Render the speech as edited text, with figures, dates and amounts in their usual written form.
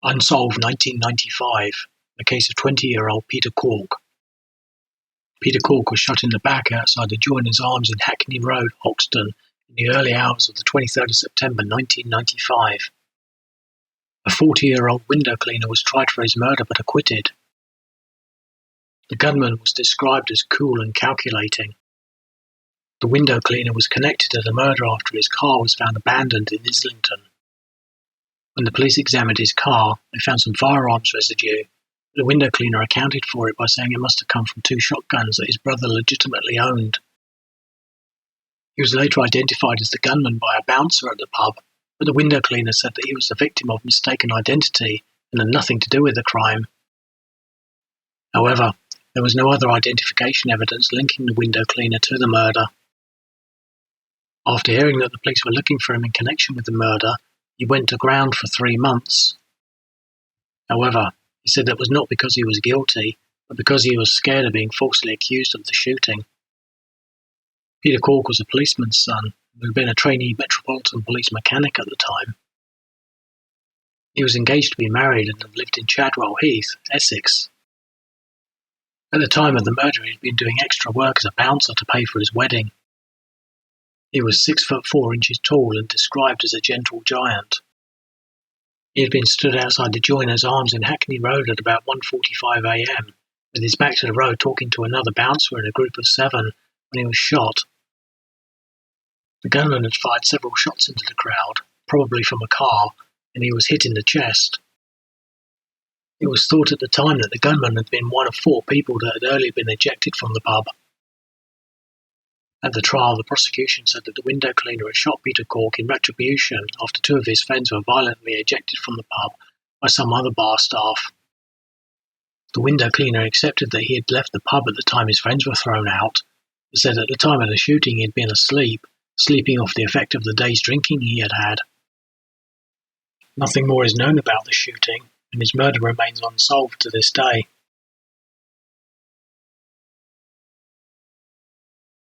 Unsolved 1995, the case of 20-year-old Peter Corke. Peter Corke was shot in the back outside the Joiner's Arms in Hackney Road, Hoxton, in the early hours of the 23rd of September 1995. A 40-year-old window cleaner was tried for his murder but acquitted. The gunman was described as cool and calculating. The window cleaner was connected to the murder after his car was found abandoned in Islington. When the police examined his car, they found some firearms residue. The window cleaner accounted for it by saying it must have come from 2 shotguns that his brother legitimately owned. He was later identified as the gunman by a bouncer at the pub, but the window cleaner said that he was the victim of mistaken identity and had nothing to do with the crime. However, there was no other identification evidence linking the window cleaner to the murder. After hearing that the police were looking for him in connection with the murder, he went to ground for 3 months. However, he said that was not because he was guilty, but because he was scared of being falsely accused of the shooting. Peter Corke was a policeman's son, who had been a trainee Metropolitan Police mechanic at the time. He was engaged to be married and had lived in Chadwell Heath, Essex. At the time of the murder, he had been doing extra work as a bouncer to pay for his wedding. He was 6'4" tall and described as a gentle giant. He had been stood outside the Joiner's Arms in Hackney Road at about 1:45 a.m, with his back to the road talking to another bouncer in a group of 7 when he was shot. The gunman had fired several shots into the crowd, probably from a car, and he was hit in the chest. It was thought at the time that the gunman had been one of 4 people that had earlier been ejected from the pub. At the trial, the prosecution said that the window cleaner had shot Peter Corke in retribution after 2 of his friends were violently ejected from the pub by some other bar staff. The window cleaner accepted that he had left the pub at the time his friends were thrown out, but said at the time of the shooting he had been asleep, sleeping off the effect of the day's drinking he had had. Nothing more is known about the shooting, and his murder remains unsolved to this day.